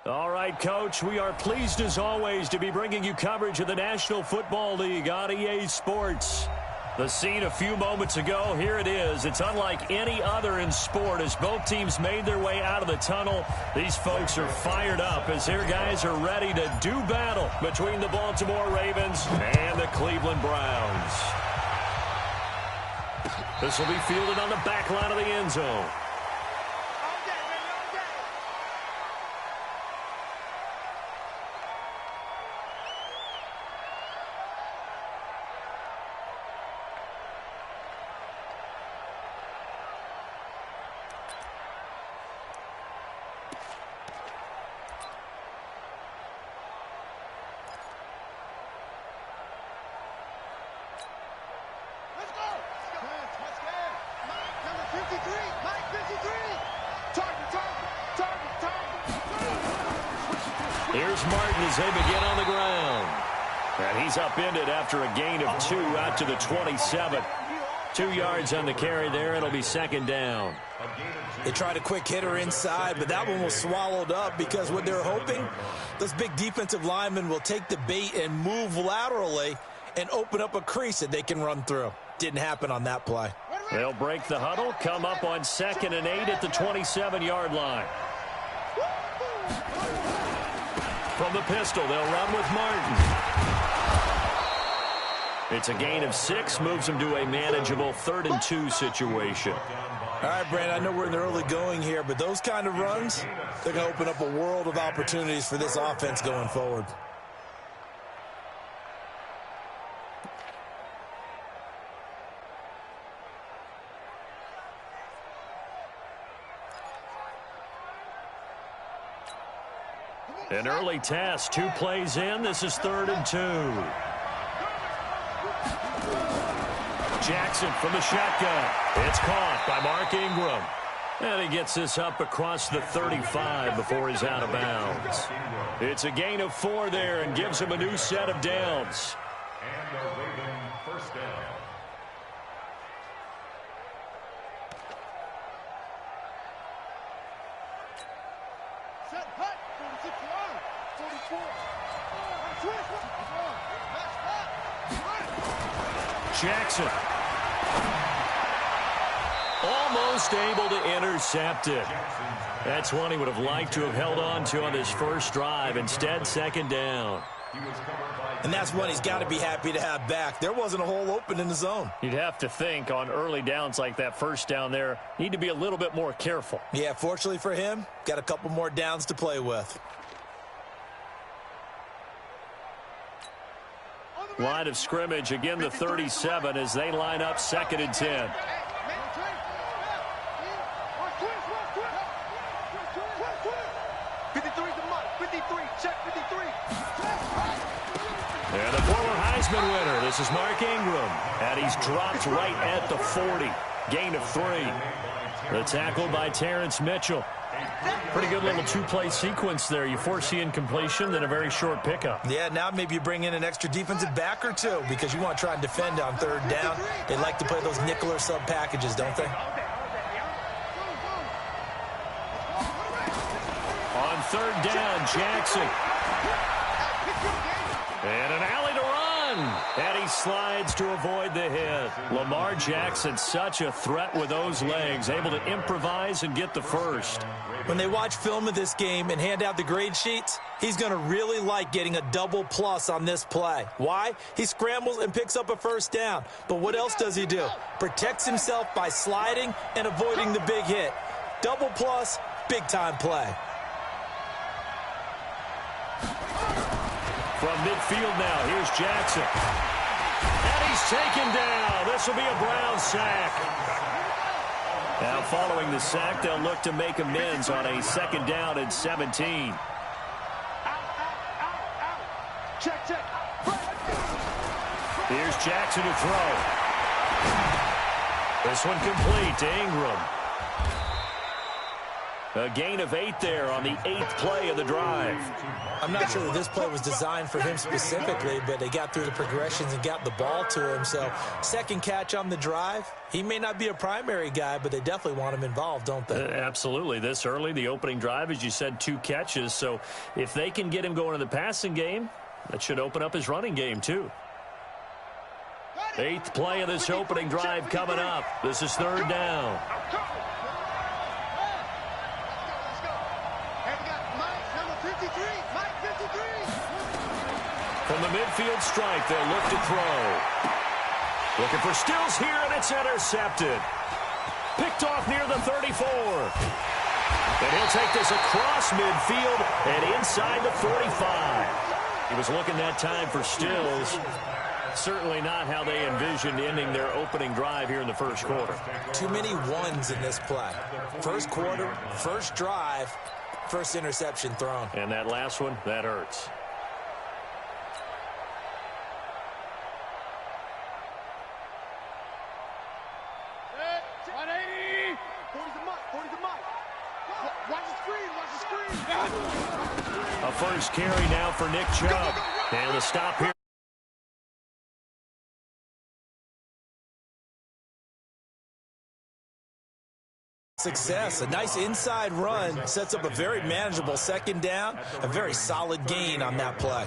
All right, Coach, we are pleased as always to be bringing you coverage of the National Football League on EA Sports. The scene a few moments ago, here it is. It's unlike any other in sport as both teams made their way out of the tunnel. These folks are fired up as their guys are ready to do battle between the Baltimore Ravens and the Cleveland Browns. This will be fielded on the back line of the end zone. Here's Martin as they begin on the ground. And he's upended after a gain of 2 out to the 27. 2 yards on the carry there. It'll be second down. They tried a quick hitter inside, but that one was swallowed up because what they're hoping, those big defensive linemen will take the bait and move laterally and open up a crease that they can run through. Didn't happen on that play. They'll break the huddle, come up on 2nd and 8 at the 27-yard line. From the pistol, they'll run with Martin. It's a gain of 6, moves them to a manageable 3rd and 2 situation. All right, Brandon, I know we're in the early going here, but those kind of runs, they're going to open up a world of opportunities for this offense going forward. An early test, 2 plays in. This is 3rd and 2. Jackson from the shotgun. It's caught by Mark Ingram. And he gets this up across the 35 before he's out of bounds. It's a gain of 4 there and gives him a new set of downs. And the Raven first down. Jackson. Almost able to intercept it. That's one he would have liked to have held on to on his first drive. Instead, 2nd down. And that's one he's got to be happy to have back. There wasn't a hole open in the zone. You'd have to think on early downs like that first down there, need to be a little bit more careful. Yeah, fortunately for him, got a couple more downs to play with. Line of scrimmage, again the 37 as they line up 2nd and 10. And the former Heisman winner, this is Mark Ingram. And he's dropped right at the 40. Gain of 3. The tackle by Terrence Mitchell. Pretty good little 2-play sequence there. You foresee incompletion, then a very short pickup. Yeah, now maybe you bring in an extra defensive back or 2 because you want to try and defend on 3rd down. They like to play those nickel or sub packages, don't they? On 3rd down, Jackson. And an alley to run. And he slides to avoid the hit. Lamar Jackson, such a threat with those legs, able to improvise and get the first. When they watch film of this game and hand out the grade sheets, he's going to really like getting a double plus on this play. Why? He scrambles and picks up a 1st down. But what else does he do? Protects himself by sliding and avoiding the big hit. Double plus, big-time play. From midfield now, here's Jackson. And he's taken down. This will be a Brown sack. Now following the sack, they'll look to make amends on a 2nd down and 17. Here's Jackson to throw. This one complete to Ingram. A gain of 8 there on the 8th play of the drive. I'm not sure that this play was designed for him specifically, but they got through the progressions and got the ball to him. So second catch on the drive. He may not be a primary guy, but they definitely want him involved, don't they? Absolutely. This early, the opening drive, as you said, 2 catches. So if they can get him going in the passing game, that should open up his running game too. 8th play of this opening drive coming up. This is 3rd down. From the midfield stripe, they'll look to throw. Looking for Stills here, and it's intercepted. Picked off near the 34. And he'll take this across midfield and inside the 45. He was looking that time for Stills. Certainly not how they envisioned ending their opening drive here in the first quarter. Too many ones in this play. First quarter, first drive, first interception thrown. And that last one, that hurts. A first carry now for Nick Chubb. And the stop here. Success. A nice inside run sets up a very manageable second down. A very solid gain on that play.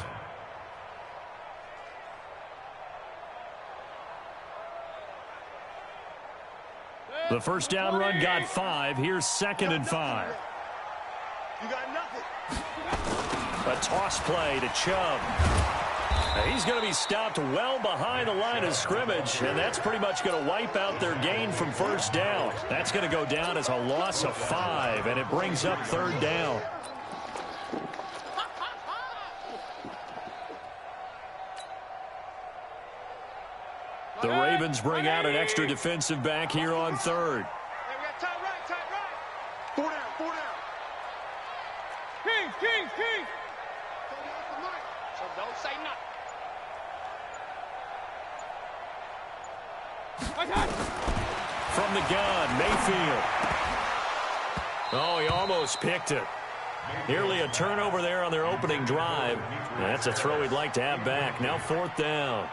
The first down run got 5. Here's 2nd and 5. You got nothing. A toss play to Chubb. He's going to be stopped well behind the line of scrimmage, and that's pretty much going to wipe out their gain from first down. That's going to go down as a loss of 5, and it brings up 3rd down. The Ravens bring out an extra defensive back here on 3rd. Hey, we got tight right, tight right. 4 down, 4 down. King. So don't say nothing. From the gun, Mayfield. Oh, he almost picked it. Nearly a turnover there on their opening drive. That's a throw he'd like to have back. Now 4th down.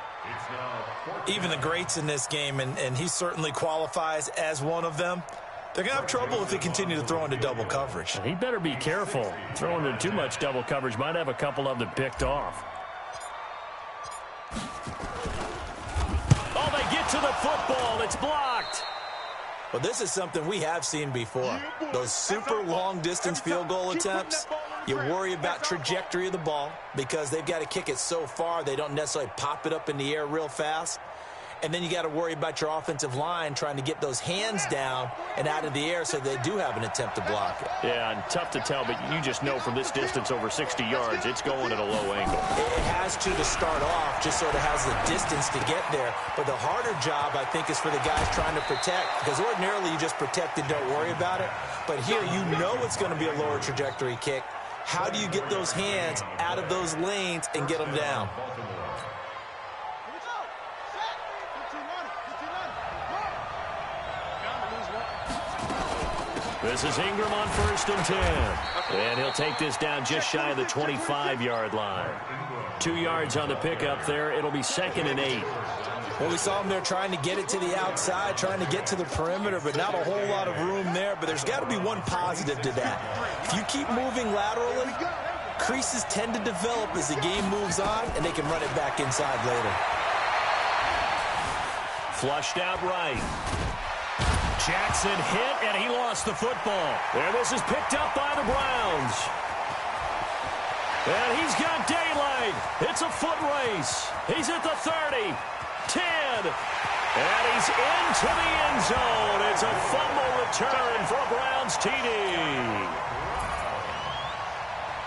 Even the greats in this game, and he certainly qualifies as one of them, they're going to have trouble if they continue to throw into double coverage. He better be careful. Throwing into too much double coverage might have a couple of them picked off. Oh, they get to the football. It's blocked. Well, this is something we have seen before. Those super long-distance field goal attempts, you worry about trajectory of the ball because they've got to kick it so far they don't necessarily pop it up in the air real fast. And then you got to worry about your offensive line trying to get those hands down and out of the air so they do have an attempt to block it. Yeah, and tough to tell, but you just know from this distance over 60 yards, it's going at a low angle. It has to start off, just so it has the distance to get there. But the harder job, I think, is for the guys trying to protect, because ordinarily you just protect and don't worry about it. But here you know it's going to be a lower trajectory kick. How do you get those hands out of those lanes and get them down? This is Ingram on 1st and 10. And he'll take this down just shy of the 25-yard line. 2 yards on the pickup there. It'll be 2nd and 8. Well, we saw him there trying to get it to the outside, trying to get to the perimeter, but not a whole lot of room there. But there's got to be one positive to that. If you keep moving laterally, creases tend to develop as the game moves on, and they can run it back inside later. Flushed out right. Jackson hit, and he lost the football. And this is picked up by the Browns. And he's got daylight. It's a foot race. He's at the 30, 10, and he's into the end zone. It's a fumble return for a Browns TD.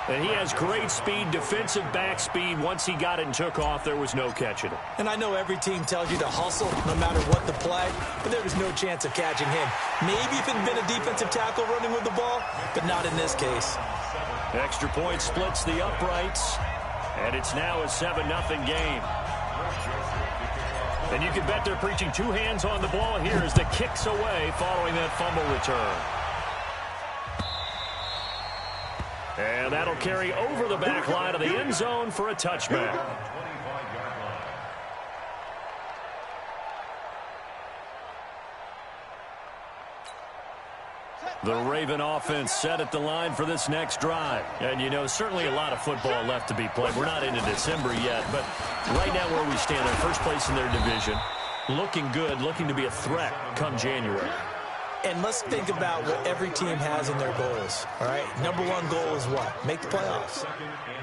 And he has great speed, defensive back speed. Once he got it and took off, there was no catching him. And I know every team tells you to hustle no matter what the play, but there was no chance of catching him. Maybe if it had been a defensive tackle running with the ball, but not in this case. Extra point splits the uprights, and it's now a 7-0 game. And you can bet they're preaching 2 hands on the ball here as the kick's away following that fumble return. And that'll carry over the back line of the end zone for a touchback. The Raven offense set at the line for this next drive. And, you know, certainly a lot of football left to be played. We're not into December yet, but right now where we stand, they're first place in their division. Looking good, looking to be a threat come January. And let's think about what every team has in their goals, all right? Number one goal is what? Make the playoffs.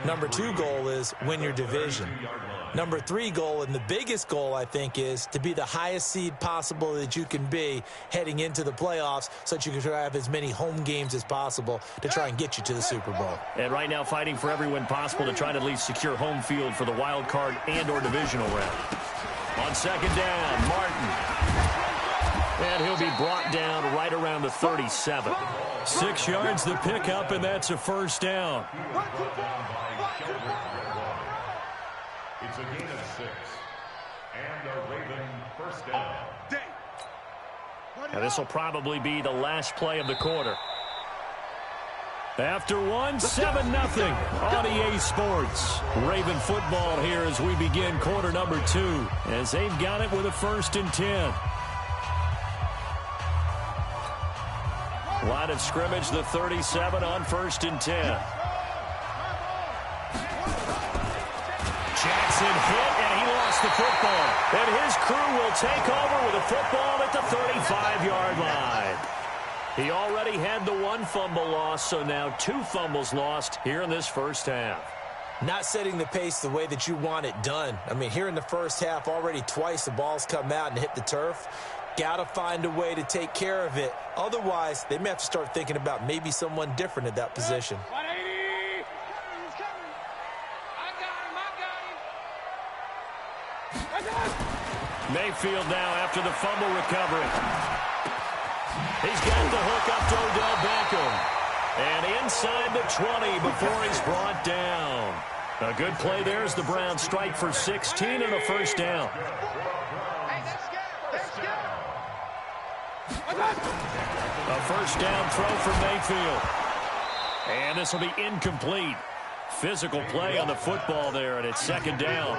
Number two goal is win your division. Number three goal, and the biggest goal, I think, is to be the highest seed possible that you can be heading into the playoffs so that you can have as many home games as possible to try and get you to the Super Bowl. And right now fighting for every win possible to try to at least secure home field for the wild card and or divisional round. On second down, Martin. And he'll be brought down right around the 37. 6 yards the pickup, and that's a first down. It's a gain of 6. And a Raven first down. And this will probably be the last play of the quarter. After one, 7-0 on EA Sports. Raven football here as we begin quarter number 2, as they've got it with a 1st and 10. Line of scrimmage, the 37 on 1st and 10. Jackson hit, and he lost the football. And his crew will take over with a football at the 35-yard line. He already had the 1 fumble loss, so now 2 fumbles lost here in this first half. Not setting the pace the way that you want it done. I mean, here in the first half, already twice the ball's come out and hit the turf. Got to find a way to take care of it. Otherwise, they may have to start thinking about maybe someone different at that position. Mayfield now after the fumble recovery. He's got the hook up to Odell Beckham. And inside the 20 before he's brought down. A good play there as the Browns strike for 16 and a first down. A first down throw from Mayfield. And this will be incomplete. Physical play on the football there, and it's second down.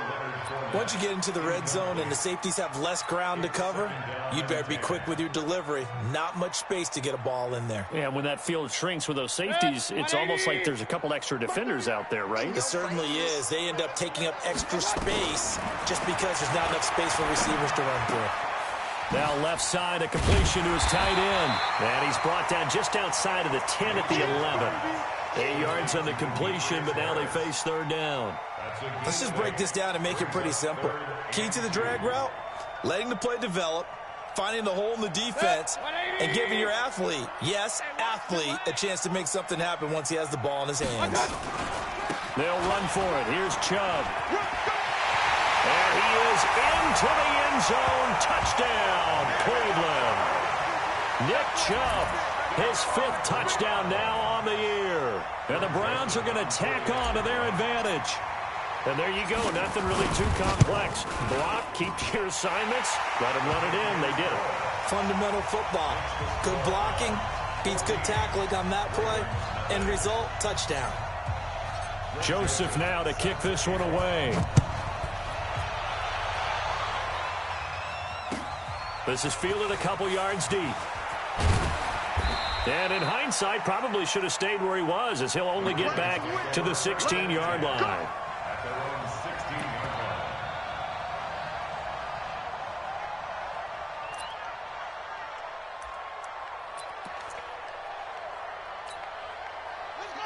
Once you get into the red zone and the safeties have less ground to cover, you'd better be quick with your delivery. Not much space to get a ball in there. Yeah, when that field shrinks with those safeties, it's almost like there's a couple extra defenders out there, right? It certainly is. They end up taking up extra space just because there's not enough space for receivers to run through. Now left side, a completion to his tight end. And he's brought down just outside of the 10 at the 11. 8 yards on the completion, but now they face third down. Let's just break this down and make it pretty simple. Key to the drag route, letting the play develop, finding the hole in the defense, and giving your athlete, yes, athlete, a chance to make something happen once he has the ball in his hands. They'll run for it. Here's Chubb. And he is into the end zone. Touchdown, Cleveland. Nick Chubb, his 5th touchdown now on the year. And the Browns are going to tack on to their advantage. And there you go. Nothing really too complex. Block, keep your assignments, let them run it in. They did it. Fundamental football. Good blocking beats good tackling on that play. End result, touchdown. Joseph now to kick this one away. This is fielded a couple yards deep. And in hindsight, probably should have stayed where he was, as he'll only get back to the 16-yard line.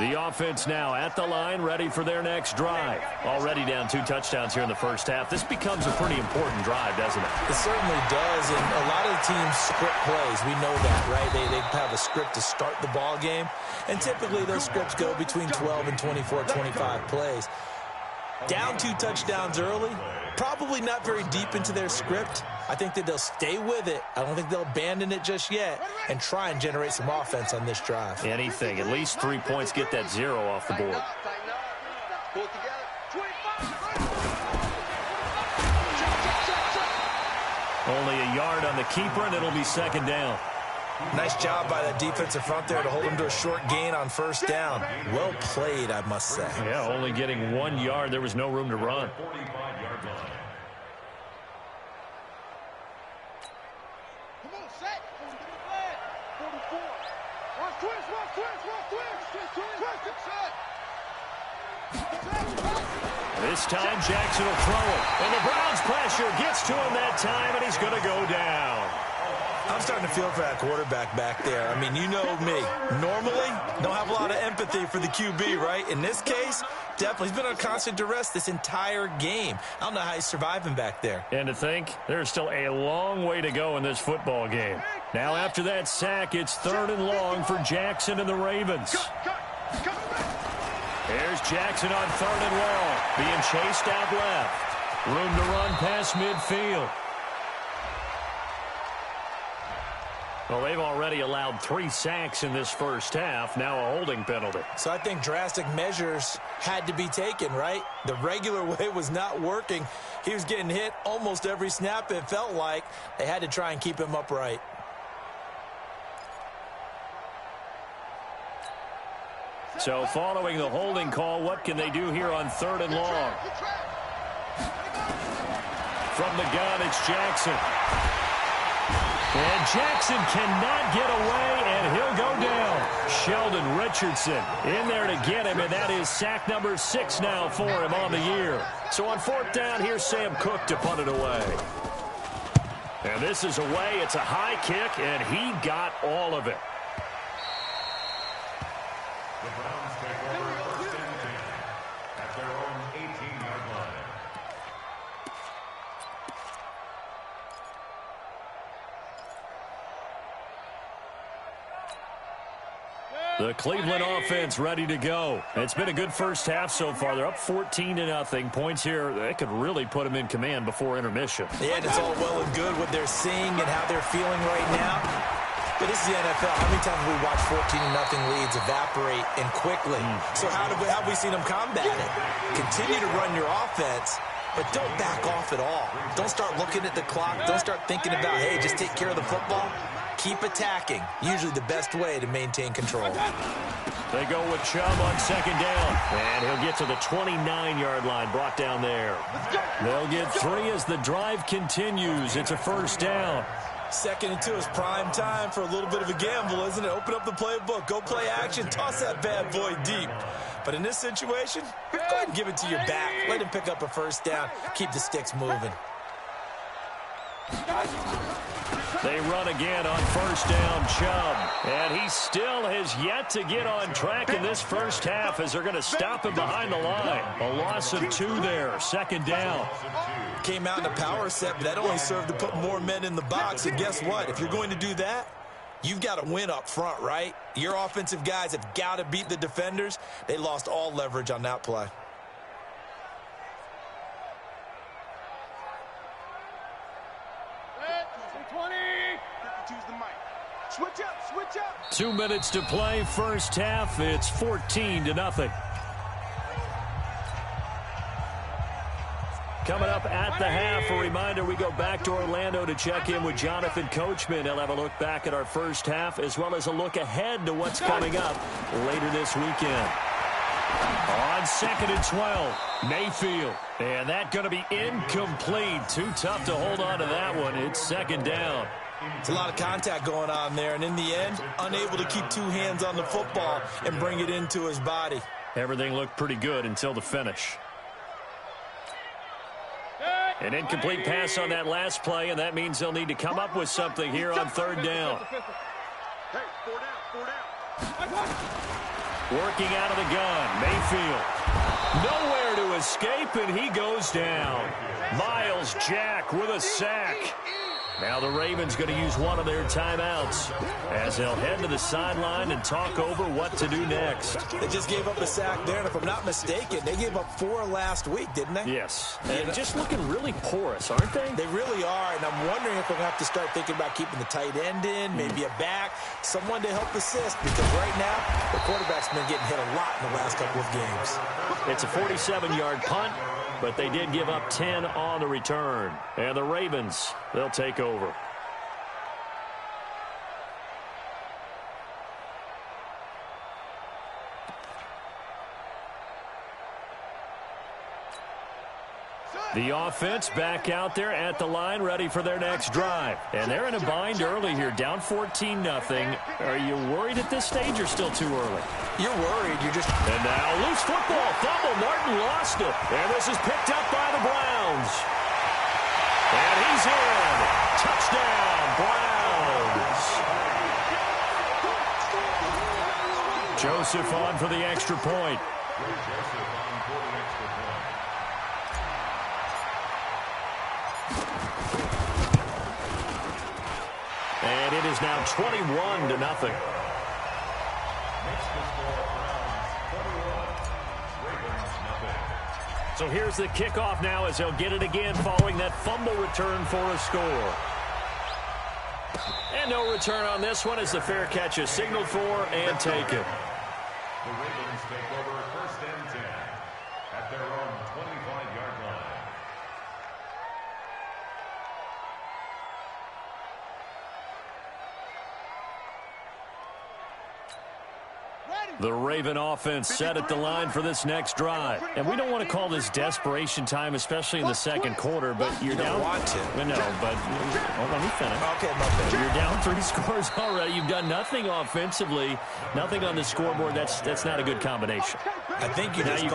The offense now at the line, ready for their next drive. Already down 2 touchdowns here in the first half. This becomes a pretty important drive, doesn't it? It certainly does, and a lot of the teams script plays. We know that, right? They have a script to start the ball game, and typically those scripts go between 12 and 24, 25 plays. Down 2 touchdowns early, probably not very deep into their script. I think that they'll stay with it. I don't think they'll abandon it just yet and try and generate some offense on this drive. Anything. At least 3 points, get that 0 off the board. Only a yard on the keeper, and it'll be second down. Nice job by that defensive front there to hold him to a short gain on first down. Well played, I must say. Yeah, only getting 1 yard. There was no room to run. 45-yard line. Come on, set. 44. Watch twist, watch twist, watch twist. Twist it, set. This time, Jackson will throw it. And the Browns' pressure gets to him that time, and he's going to go down. I'm starting to feel for that quarterback back there. I mean, you know me. Normally, don't have a lot of empathy for the QB, right? In this case, definitely. He's been on constant duress this entire game. I don't know how he's surviving back there. And to think, there's still a long way to go in this football game. Now, after that sack, it's 3rd and long for Jackson and the Ravens. There's Jackson on 3rd and long, being chased out left. Room to run past midfield. Well, they've already allowed 3 sacks in this first half, now a holding penalty. So I think drastic measures had to be taken, right? The regular way was not working. He was getting hit almost every snap, it felt like. They had to try and keep him upright. So following the holding call, what can they do here on 3rd and long? From the gun, it's Jackson. And Jackson cannot get away, and he'll go down. Sheldon Richardson in there to get him, and that is sack number 6 now for him on the year. So on 4th down, here's Sam Cook to punt it away. And this is away. It's a high kick, and he got all of it. The Browns take over 1st and 10 at their own 18-yard line. The Cleveland offense ready to go. It's been a good first half so far. They're up 14-0. Points here, they could really put them in command before intermission. Yeah, and it's all well and good what they're seeing and how they're feeling right now. But this is the NFL. How many times have we watched 14-0 leads evaporate and quickly? So how have we seen them combat it? Continue to run your offense, but don't back off at all. Don't start looking at the clock. Don't start thinking about, hey, just take care of the football. Keep attacking. Usually the best way to maintain control. They go with Chubb on 2nd down. And he'll get to the 29-yard line, brought down there. They'll get 3 as the drive continues. It's a 1st down. 2nd and 2 is prime time for a little bit of a gamble, isn't it? Open up the playbook. Go play action. Toss that bad boy deep. But in this situation, go ahead and give it to your back. Let him pick up a 1st down. Keep the sticks moving. They run again on 1st down, Chubb. And he still has yet to get on track in this first half as they're going to stop him behind the line. A loss of 2 there, 2nd down. Came out in a power set, but that only served to put more men in the box. And guess what? If you're going to do that, you've got to win up front, right? Your offensive guys have got to beat the defenders. They lost all leverage on that play. Switch up, switch up. 2 minutes to play, first half. It's 14-0. Coming up at the half, a reminder, we go back to Orlando to check in with Jonathan Coachman. He'll have a look back at our first half as well as a look ahead to what's coming up later this weekend. On 2nd and 12, Mayfield. And that going to be incomplete. Too tough to hold on to that one. It's 2nd down. It's a lot of contact going on there, and in the end, unable to keep 2 hands on the football and bring it into his body. Everything looked pretty good until the finish. An incomplete pass on that last play, and that means they'll need to come up with something here on 3rd down. Hey, 4 down. Working out of the gun, Mayfield. Nowhere to escape, and he goes down. Miles Jack with a sack. Now the Ravens going to use one of their timeouts as they'll head to the sideline and talk over what to do next. They just gave up a sack there, and if I'm not mistaken, they gave up 4 last week, didn't they? Yes. And just looking really porous, aren't they? They really are, and I'm wondering if we're going to have to start thinking about keeping the tight end in, maybe a back, someone to help assist, because right now the quarterback's been getting hit a lot in the last couple of games. It's a 47-yard punt, but they did give up 10 on the return. And the Ravens, they'll take over. The offense back out there at the line, ready for their next drive. And they're in a bind early here, down 14-0. Are you worried at this stage or still too early? You're worried. You're just... And now loose football. Fumble. Martin lost it. And this is picked up by the Browns. And he's in. Touchdown, Browns. Joseph on for the extra point. And it is now 21-0. So here's the kickoff now as they'll get it again following that fumble return for a score. And no return on this one as the fair catch is signaled for and taken. The Ravens take over 1st and 10 at their own 25-yard line. The Raven offense set at the line for this next drive. And we don't want to call this desperation time, especially in the second quarter, but you're down. Want to. No, but let me finish. Okay, my bad. You're down 3 scores already. You've done nothing offensively, nothing on the scoreboard. That's not a good combination. I think you just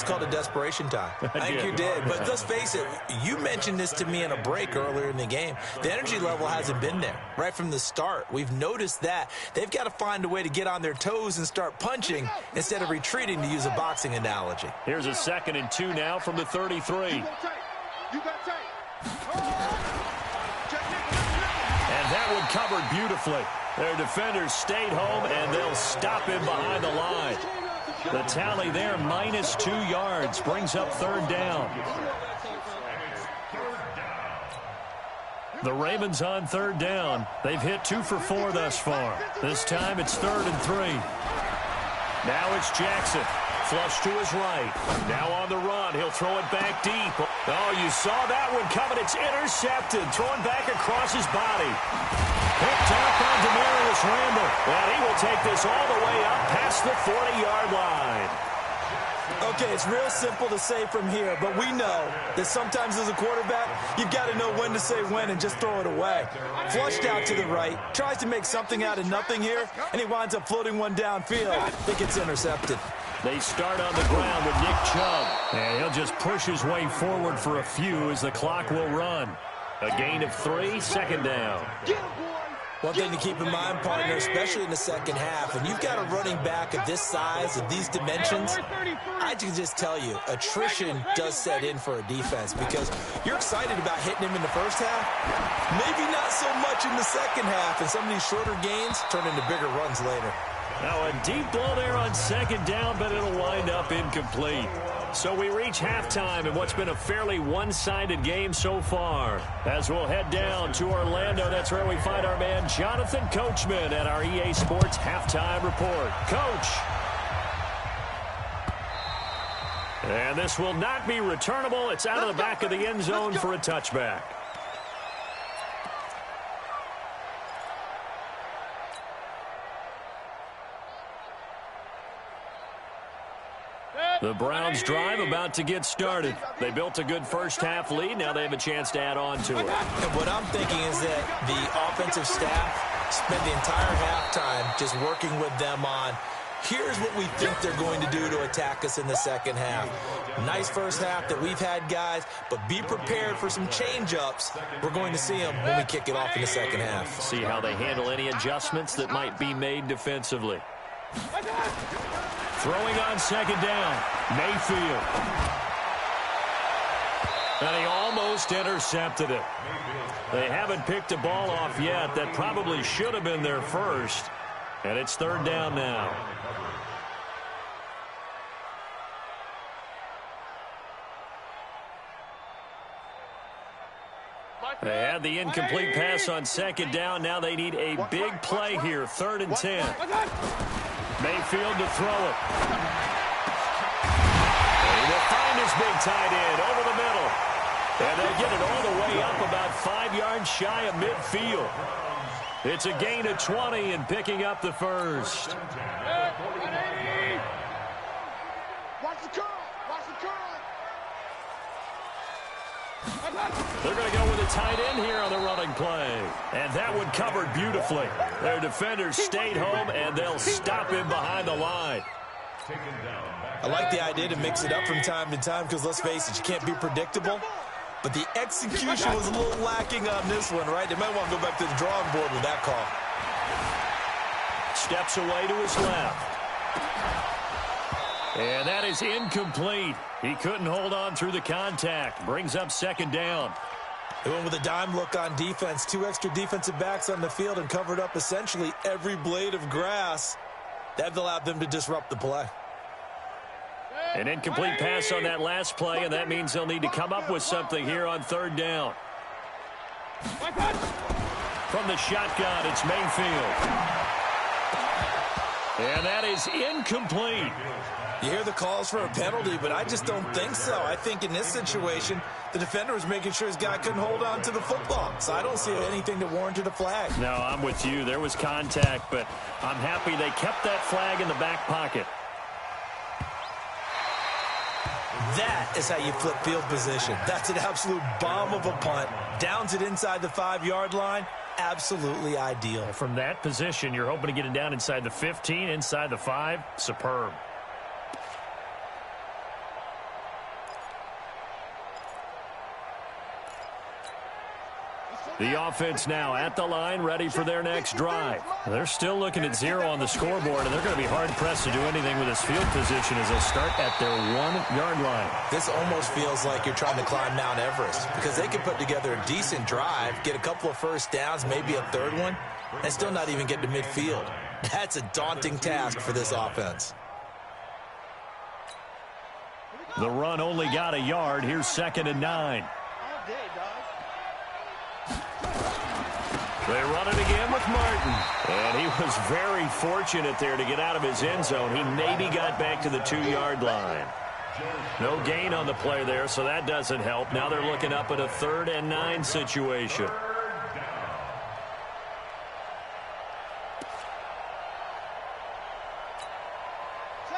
called it desperation time. I think you did. But let's face it, you mentioned this to me in a break earlier in the game. The energy level hasn't been there right from the start. We've noticed that. They've got to find a way to get on their toes and start punching instead of retreating, to use a boxing analogy. Here's a 2nd and 2 now from the 33. And that one covered beautifully. Their defenders stayed home, and they'll stop him behind the line. The tally there, -2 yards, brings up 3rd down. The Ravens on 3rd down. They've hit 2 for 4 thus far. This time it's 3rd and 3. Now it's Jackson. Flush to his right. Now on the run. He'll throw it back deep. Oh, you saw that one coming. It's intercepted. Throwing back across his body. Picked up on Demarius Randall. And he will take this all the way up past the 40-yard line. Okay, it's real simple to say from here, but we know that sometimes as a quarterback, you've got to know when to say when and just throw it away. Flushed out to the right, tries to make something out of nothing here, and he winds up floating one downfield. I think it's intercepted. They start on the ground with Nick Chubb, and he'll just push his way forward for a few as the clock will run. A gain of 3, 2nd down. One thing to keep in mind, partner, especially in the second half, when you've got a running back of this size, of these dimensions, I can just tell you, attrition does set in for a defense because you're excited about hitting him in the first half, maybe not so much in the second half, and some of these shorter gains turn into bigger runs later. Now a deep ball there on 2nd down, but it'll wind up incomplete. So we reach halftime in what's been a fairly one-sided game so far. As we'll head down to Orlando, that's where we find our man Jonathan Coachman at our EA Sports Halftime Report. Coach. And this will not be returnable. It's out of the back of the end zone for a touchback. The Browns drive about to get started. They built a good first half lead. Now they have a chance to add on to it. And what I'm thinking is that the offensive staff spent the entire halftime just working with them on, here's what we think they're going to do to attack us in the second half. Nice first half that we've had, guys, but be prepared for some change-ups. We're going to see them when we kick it off in the second half. See how they handle any adjustments that might be made defensively. Throwing on 2nd down, Mayfield. And he almost intercepted it. They haven't picked a ball off yet. That probably should have been their first. And it's 3rd down now. They had the incomplete pass on 2nd down. Now they need a big play here, 3rd and 10. Mayfield to throw it. He will find his big tight end over the middle. And they get it all the way up about 5 yards shy of midfield. It's a gain of 20 and picking up the first. Watch the curl. Watch the curl. They're going to go with a tight end here on the running play. And that one covered beautifully. Their defenders stayed home, and they'll stop him behind the line. I like the idea to mix it up from time to time because, let's face it, you can't be predictable. But the execution was a little lacking on this one, right? They might want to go back to the drawing board with that call. Steps away to his left. And that is incomplete. He couldn't hold on through the contact. Brings up second down. They went with a dime look on defense. 2 extra defensive backs on the field and covered up essentially every blade of grass. That allowed them to disrupt the play. An incomplete pass on that last play, and that means they'll need to come up with something here on third down. From the shotgun, it's Mayfield. And that is incomplete. You hear the calls for a penalty, but I just don't think so. I think in this situation, the defender was making sure his guy couldn't hold on to the football. So I don't see anything that warranted a flag. No, I'm with you. There was contact, but I'm happy they kept that flag in the back pocket. That is how you flip field position. That's an absolute bomb of a punt. Downs it inside the 5-yard line. Absolutely ideal. From that position, you're hoping to get it down inside the 15, inside the 5. Superb. The offense now at the line, ready for their next drive. They're still looking at 0 on the scoreboard, and they're going to be hard-pressed to do anything with this field position as they start at their 1-yard line. This almost feels like you're trying to climb Mount Everest because they can put together a decent drive, get a couple of first downs, maybe a third one, and still not even get to midfield. That's a daunting task for this offense. The run only got a yard. Here's 2nd and 9. They run it again with Martin. And he was very fortunate there to get out of his end zone. He maybe got back to the 2-yard line. No gain on the play there, so that doesn't help. Now they're looking up at a 3rd and 9 situation.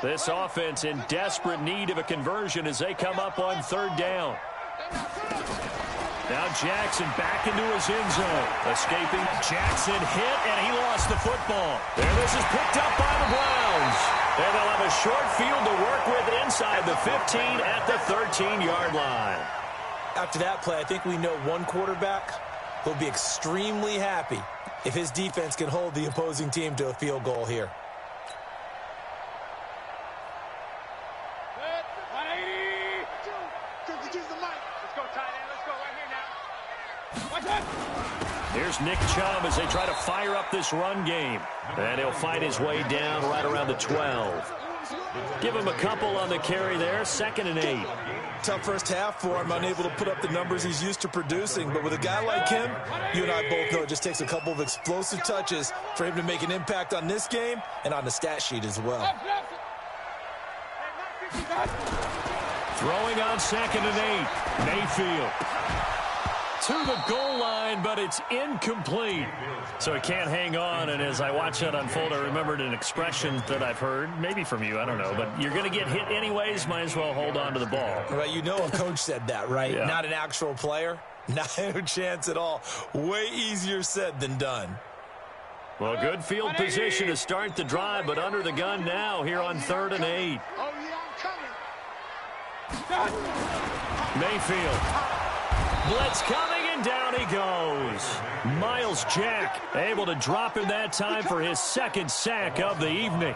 This offense in desperate need of a conversion as they come up on 3rd down. Now Jackson back into his end zone. Escaping. Jackson hit, and he lost the football. There, this is picked up by the Browns. And they'll have a short field to work with inside the 15 at the 13-yard line. After that play, I think we know one quarterback will be extremely happy if his defense can hold the opposing team to a field goal here. Here's Nick Chubb as they try to fire up this run game. And he'll fight his way down right around the 12. Give him a couple on the carry there. 2nd and 8. Tough first half for him, unable to put up the numbers he's used to producing. But with a guy like him, you and I both know it just takes a couple of explosive touches for him to make an impact on this game and on the stat sheet as well. Throwing on 2nd and 8. Mayfield to the goal line, but it's incomplete. So he can't hang on, and as I watch that unfold, I remembered an expression that I've heard, maybe from you, I don't know, but you're going to get hit anyways, might as well hold on to the ball. Right, you know a coach said that, right? Yeah. Not an actual player. Not a chance at all. Way easier said than done. Well, good field position to start the drive, but under the gun now here on 3rd and 8. Mayfield. Blitz coming, and down he goes. Miles Jack able to drop him that time for his 2nd sack of the evening.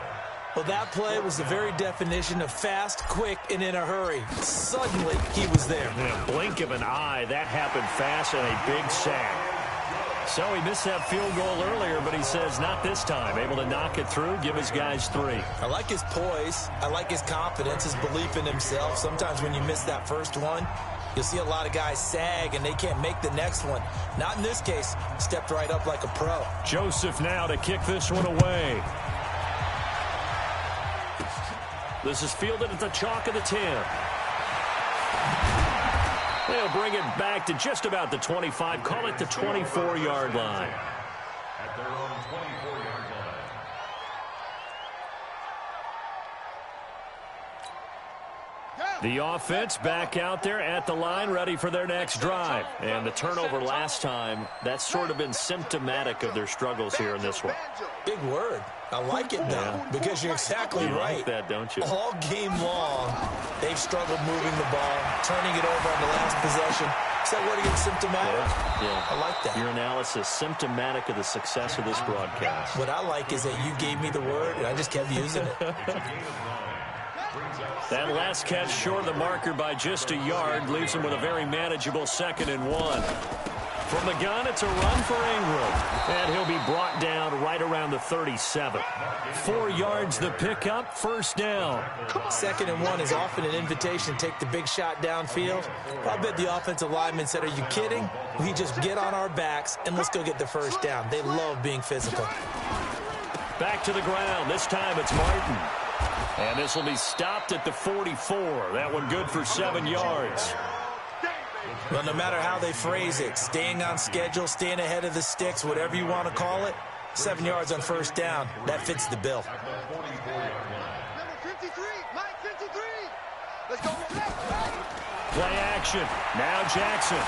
Well, that play was the very definition of fast, quick, and in a hurry. Suddenly, he was there. In a blink of an eye, that happened fast and a big sack. So he missed that field goal earlier, but he says not this time. Able to knock it through, give his guys 3. I like his poise. I like his confidence, his belief in himself. Sometimes when you miss that first one, you'll see a lot of guys sag and they can't make the next one. Not in this case. Stepped right up like a pro. Joseph now to kick this one away. This is fielded at the chalk of the 10. They'll bring it back to just about the 25. Call it the 24-yard line. At their own 24-yard line. The offense back out there at the line, ready for their next drive. And the turnover last time, that's sort of been symptomatic of their struggles here in this one. Big word. I like it, though, because you're exactly right. Like that, don't you? All game long, they've struggled moving the ball, turning it over on the last possession. Is that word again, symptomatic? Yeah. I like that. Your analysis, symptomatic of the success of this broadcast. What I like is that you gave me the word, and I just kept using it. That last catch short of the marker by just a yard leaves him with a very manageable 2nd and 1. From the gun, it's a run for Ingram. And he'll be brought down right around the 37. 4 yards the pickup, first down. 2nd and 1 is often an invitation to take the big shot downfield. I bet the offensive lineman said, are you kidding? We just get on our backs and let's go get the first down. They love being physical. Back to the ground. This time it's Martin. And this will be stopped at the 44. That one good for 7 yards. Well, no matter how they phrase it, staying on schedule, staying ahead of the sticks, whatever you want to call it, 7 yards on first down, that fits the bill. Number 53, Mike 53. Let's go. Play action. Now Jackson.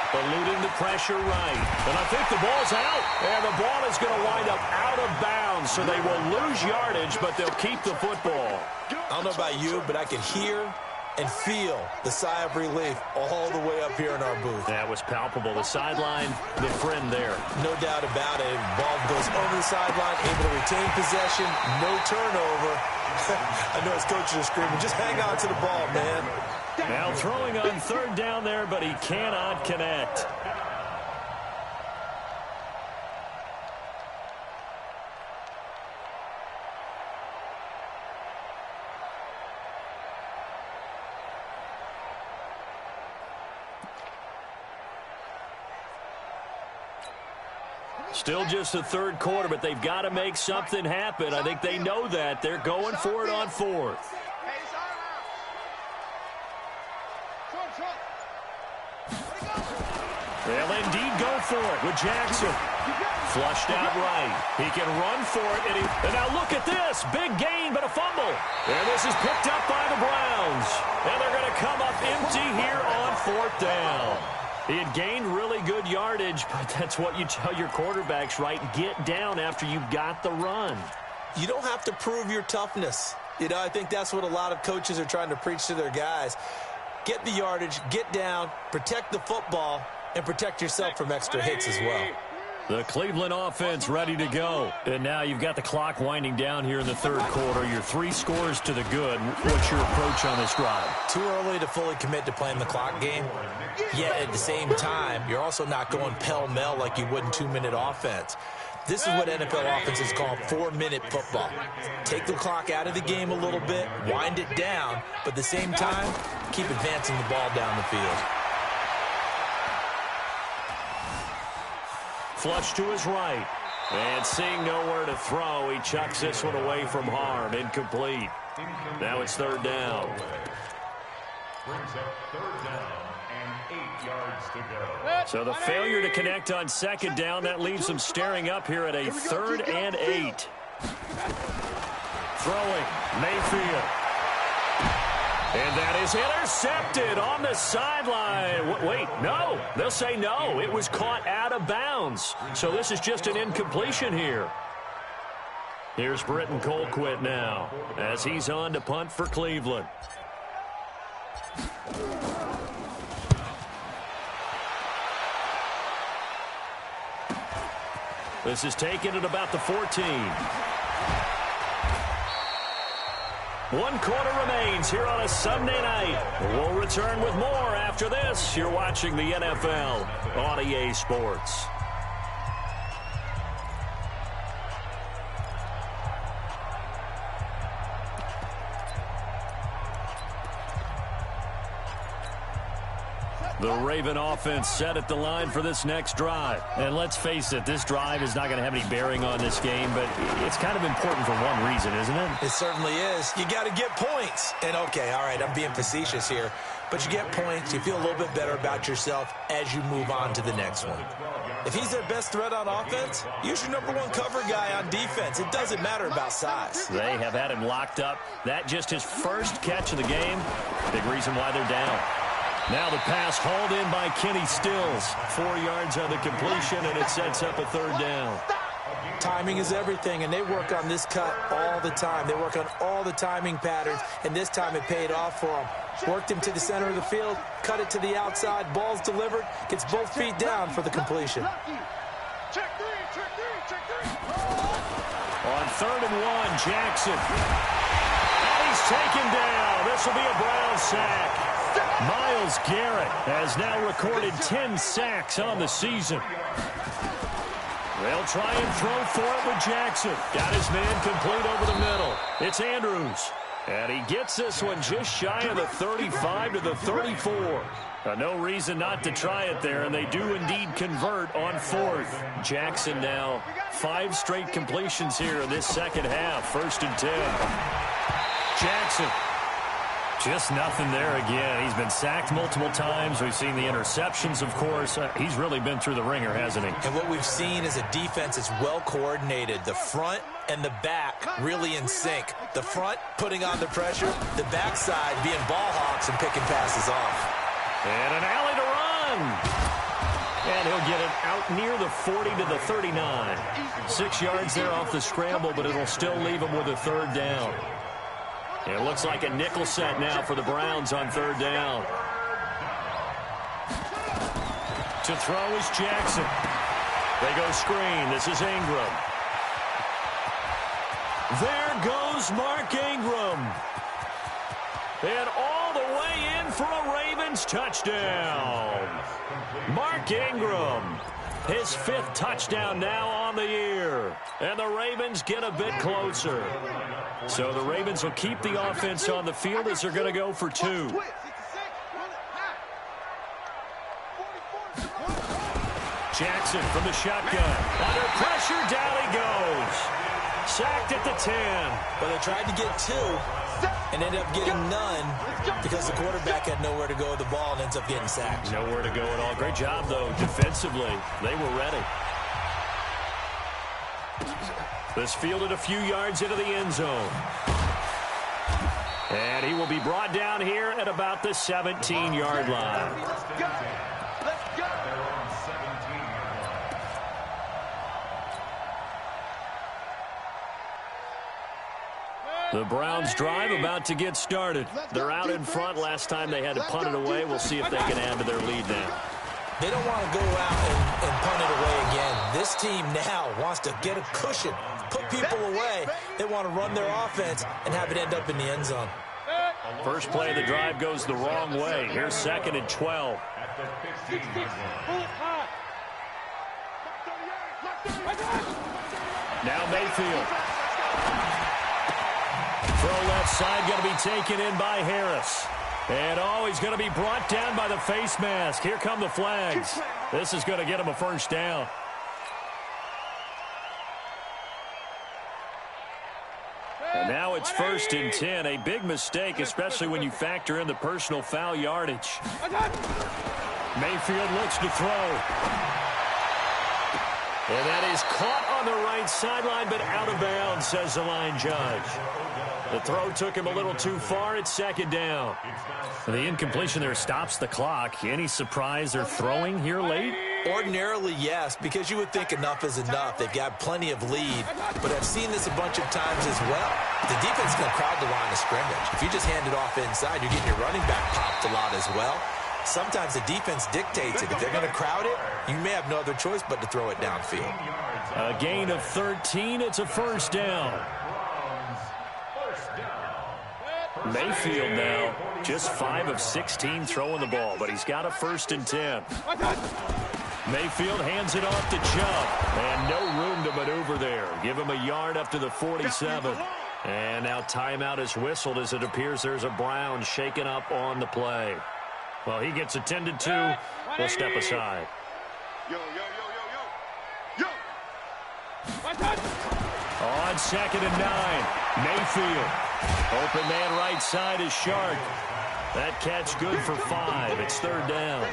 Eluding the pressure right. And I think the ball's out. And the ball is going to wind up out of bounds, so they will lose yardage, but they'll keep the football. I don't know about you, but I can hear and feel the sigh of relief all the way up here in our booth. That was palpable. The sideline, the friend there. No doubt about it. Ball goes over the sideline, able to retain possession, no turnover. I know his coaches are screaming, just hang on to the ball, man. Now throwing on 3rd down there, but he cannot connect. Still just the 3rd quarter, but they've got to make something happen. I think they know that. They're going for it on 4th. They'll indeed go for it with Jackson. Flushed out right. He can run for it. And now look at this. Big gain, but a fumble. And this is picked up by the Browns. And they're going to come up empty here on 4th down. He had gained really good yardage, but that's what you tell your quarterbacks, right? Get down after you got the run. You don't have to prove your toughness. You know, I think that's what a lot of coaches are trying to preach to their guys. Get the yardage, get down, protect the football, and protect yourself from extra hits as well. The Cleveland offense ready to go. And now you've got the clock winding down here in the 3rd quarter. Your 3 scores to the good. What's your approach on this drive? Too early to fully commit to playing the clock game. Yet at the same time, you're also not going pell-mell like you would in 2-minute offense. This is what NFL offenses call 4-minute football. Take the clock out of the game a little bit, wind it down, but at the same time, keep advancing the ball down the field. Flush to his right. And seeing nowhere to throw, he chucks this one away from harm. Incomplete. Now it's 3rd down. Brings up 3rd down and 8 yards to go. So the failure to connect on 2nd down, that leaves them staring up here at a 3rd and 8. Throwing, Mayfield. And that is intercepted on the sideline. Wait, no. They'll say no. It was caught out of bounds. So this is just an incompletion here. Here's Britton Colquitt now as he's on to punt for Cleveland. This is taken at about the 14. 1 quarter remains here on a Sunday night. We'll return with more after this. You're watching the NFL on EA Sports. The Raven offense set at the line for this next drive. And let's face it, this drive is not going to have any bearing on this game, but it's kind of important for one reason, isn't it? It certainly is. You got to get points. And, okay, all right, I'm being facetious here. But you get points, you feel a little bit better about yourself as you move on to the next one. If he's their best threat on offense, use your number one cover guy on defense. It doesn't matter about size. They have had him locked up. That just his first catch of the game. Big reason why they're down. Now the pass hauled in by Kenny Stills. 4 yards on the completion, and it sets up a third down. Timing is everything, and they work on this cut all the time. They work on all the timing patterns, and this time it paid off for them. Worked him to the center of the field, cut it to the outside, ball's delivered, gets both feet down for the completion. Check three, check three, check three. On 3rd and 1, Jackson. And he's taken down. This will be a Brown sack. Myles Garrett has now recorded 10 sacks on the season. They'll try and throw for it with Jackson. Got his man complete over the middle. It's Andrews. And he gets this one just shy of the 35 to the 34. No reason not to try it there, and they do indeed convert on 4th. Jackson now 5 straight completions here in this second half. 1st and 10. Jackson. Just nothing there again. He's been sacked multiple times. We've seen the interceptions, of course. He's really been through the ringer, hasn't he? And what we've seen is a defense that's well coordinated. The front and the back really in sync. The front putting on the pressure, the backside being ball hawks and picking passes off. And an alley to run. And he'll get it out near the 40 to the 39. 6 yards there off the scramble, but it'll still leave him with a 3rd down. It looks like a nickel set now for the Browns on 3rd down. To throw is Jackson. They go screen. This is Ingram. There goes Mark Ingram. And all the way in for a Ravens touchdown. Mark Ingram. His 5th touchdown now on the year. And the Ravens get a bit closer. So the Ravens will keep the offense on the field as they're going to go for 2. Jackson from the shotgun. Under pressure, down he goes. Sacked at the 10. But they tried to get 2 and ended up getting none because the quarterback had nowhere to go with the ball and ends up getting sacked. Nowhere to go at all. Great job, though, defensively. They were ready. This fielded a few yards into the end zone. And he will be brought down here at about the 17-yard line. Let's go. Let's go. The Browns drive about to get started. They're out in front. Last time they had to punt it away. We'll see if they can add to their lead now. They don't want to go out and punt it away again. This team now wants to get a cushion, put people away. They want to run their offense and have it end up in the end zone. First play of the drive goes the wrong way. Here's 2nd and 12. Now Mayfield. Throw left side going to be taken in by Harris. And, he's going to be brought down by the face mask. Here come the flags. This is going to get him a 1st down. And now it's 1st and 10. A big mistake, especially when you factor in the personal foul yardage. Mayfield looks to throw. And that is caught on the right sideline, but out of bounds, says the line judge. The throw took him a little too far. It's 2nd down. The incompletion there stops the clock. Any surprise they're throwing here late? Ordinarily, yes, because you would think enough is enough. They've got plenty of lead, but I've seen this a bunch of times as well. The defense can crowd the line of scrimmage. If you just hand it off inside, you're getting your running back popped a lot as well. Sometimes the defense dictates it. If they're going to crowd it, you may have no other choice but to throw it downfield. A gain of 13. It's a 1st down. Mayfield now just 5 of 16 throwing the ball, but he's got a 1st and 10. Mayfield hands it off to Chubb, and no room to maneuver there. Give him a yard up to the 47. And now timeout is whistled as it appears there's a Brown shaken up on the play. Well, he gets attended to. We'll step aside. Yo, yo, yo, yo, yo. Yo. On 2nd and 9, Mayfield. Open man right side is Shark. That catch good for 5. It's 3rd down.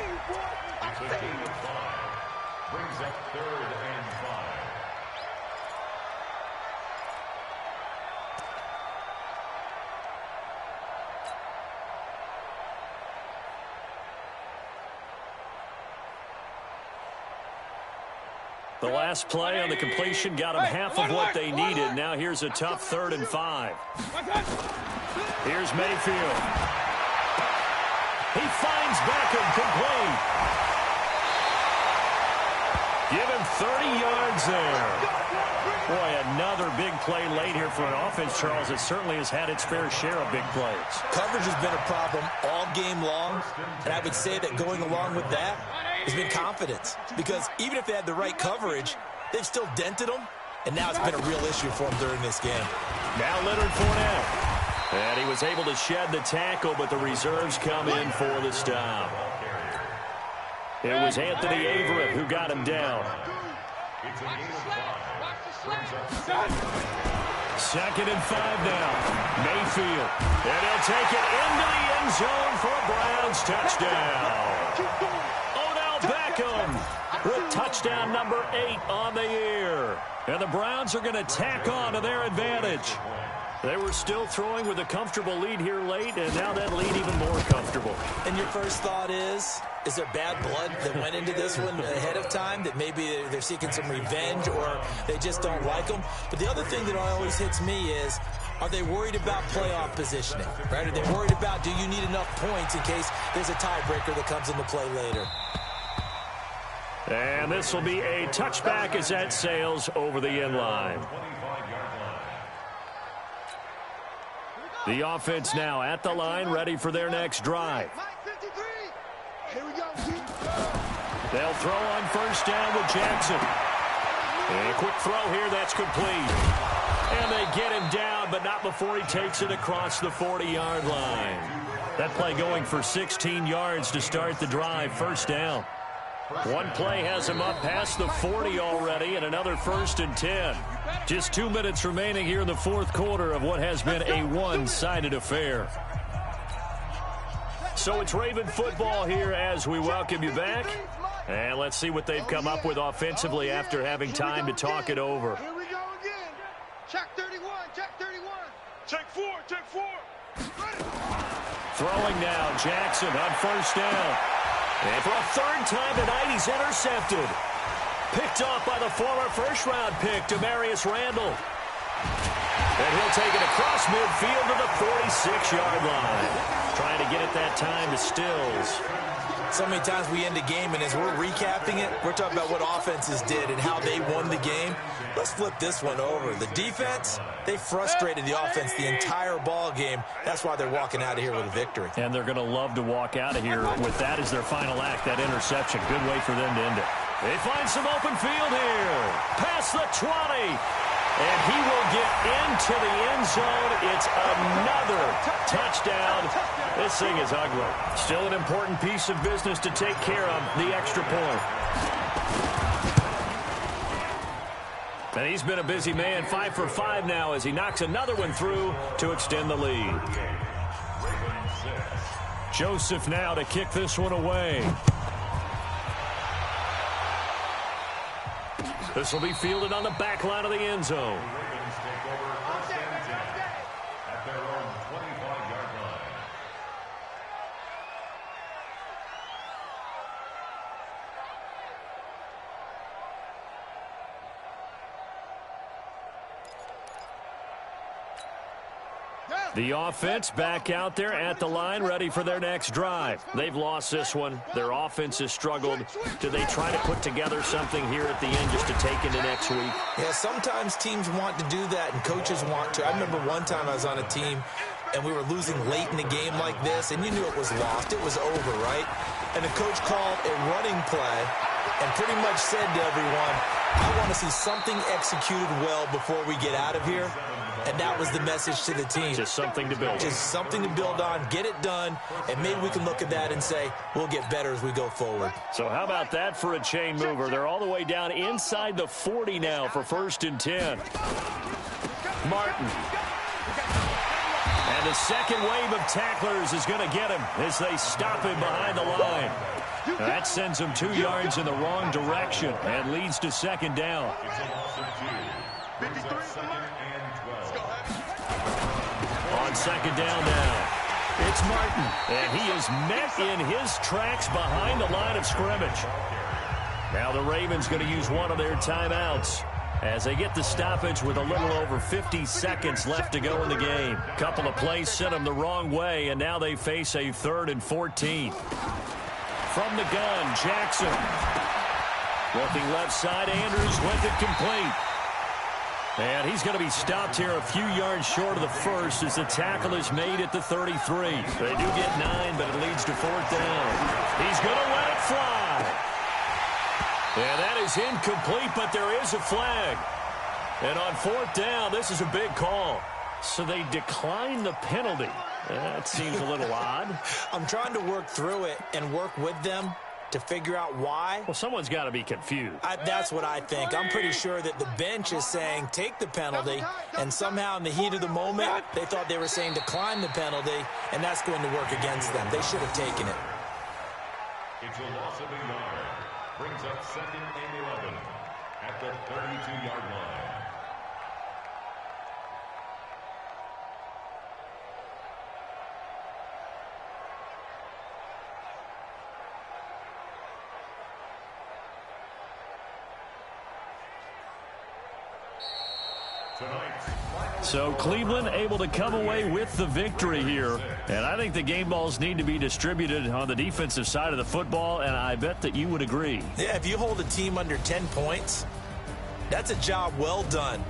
Brings up 3rd and 5. The last play on the completion got them half of what they needed. Now here's a tough 3rd and 5. Here's Mayfield. He finds Beckham complete. Give him 30 yards there. Boy, another big play late here for an offense, Charles. It certainly has had its fair share of big plays. Coverage has been a problem all game long, and I would say that going along with that has been confidence, because even if they had the right coverage, they've still dented them, and now it's been a real issue for them during this game. Now Leonard Fournette. And he was able to shed the tackle, but the reserves come in for the stop. It was Anthony Averett who got him down. It's a gain of 5. 2nd and 5 now. Mayfield. And he'll take it into the end zone for a Browns touchdown. Odell Beckham with touchdown number 8 on the year. And the Browns are going to tack on to their advantage. They were still throwing with a comfortable lead here late, and now that lead even more comfortable. And your first thought is there bad blood that went into this one ahead of time, that maybe they're seeking some revenge or they just don't like them? But the other thing that always hits me is, are they worried about playoff positioning? Right? Are they worried about, do you need enough points in case there's a tiebreaker that comes into play later? And this will be a touchback as that sails over the end line. The offense now at the line, ready for their next drive. They'll throw on 1st down with Jackson. And a quick throw here, that's complete. And they get him down, but not before he takes it across the 40-yard line. That play going for 16 yards to start the drive, 1st down. One play has him up past the 40 already, and another 1st and 10. Just 2 minutes remaining here in the 4th quarter of what has been a one-sided affair. So it's Raven football here as we welcome you back. And let's see what they've come up with offensively after having time to talk it over. Here we go again. Check 31, check 31. Check 4, check 4. Throwing now, Jackson on 1st down. And for a 3rd time tonight, he's intercepted. Picked off by the former 1st-round pick, Demarius Randall. And he'll take it across midfield to the 46-yard line. Trying to get it that time to Stills. So many times we end a game, and as we're recapping it, we're talking about what offenses did and how they won the game. Let's flip this one over. The defense, they frustrated the offense the entire ball game. That's why they're walking out of here with a victory. And they're going to love to walk out of here with that as their final act, that interception. Good way for them to end it. They find some open field here. Past the 20. And he will get into the end zone. It's another touchdown. This thing is ugly. Still an important piece of business to take care of, the extra point. And he's been a busy man, 5 for 5 now as he knocks another one through to extend the lead. Joseph now to kick this one away. This will be fielded on the back line of the end zone. The offense back out there at the line, ready for their next drive. They've lost this one. Their offense has struggled. Do they try to put together something here at the end just to take into next week? Yeah, sometimes teams want to do that, and coaches want to. I remember one time I was on a team, and we were losing late in a game like this, and you knew it was lost. It was over, right? And the coach called a running play and pretty much said to everyone, I want to see something executed well before we get out of here. And that was the message to the team. Just something to build. Just something to build on, get it done, and maybe we can look at that and say, we'll get better as we go forward. So how about that for a chain mover? They're all the way down inside the 40 now for 1st and 10. Martin. And the second wave of tacklers is going to get him as they stop him behind the line. That sends them 2 yards in the wrong direction and leads to second down. It's a loss of 2. Brings up second and 12. On second down now, it's Martin, and he is met in his tracks behind the line of scrimmage. Now the Ravens going to use one of their timeouts as they get the stoppage with a little over 50 seconds left to go in the game. Couple of plays sent them the wrong way, and now they face a 3rd and 14. From the gun, Jackson. Looking left side, Andrews with it complete. And he's going to be stopped here a few yards short of the first as the tackle is made at the 33. They do get 9, but it leads to 4th down. He's going to let it fly. And that is incomplete, but there is a flag. And on 4th down, this is a big call. So they decline the penalty. That seems a little odd. I'm trying to work through it and work with them to figure out why. Well, someone's got to be confused. That's what I think. I'm pretty sure that the bench is saying take the penalty, and somehow in the heat of the moment, they thought they were saying decline the penalty, and that's going to work against them. They should have taken it. It's a loss of a yard. Brings up second and 11 at the 32-yard line. So Cleveland able to come away with the victory here. And I think the game balls need to be distributed on the defensive side of the football, and I bet that you would agree. Yeah, if you hold a team under 10 points, that's a job well done.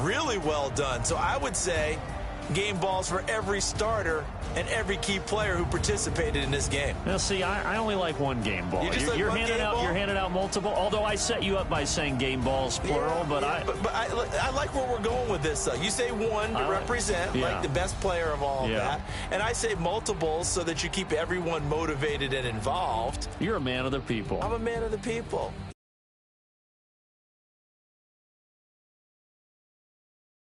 Really well done. So I would say game balls for every starter and every key player who participated in this game. Now, see, I only like one game ball. You're handing out multiple. Although I set you up by saying game balls plural, but I like where we're going with this. Though you say one to represent like the best player of all of that, and I say multiples so that you keep everyone motivated and involved. You're a man of the people. I'm a man of the people.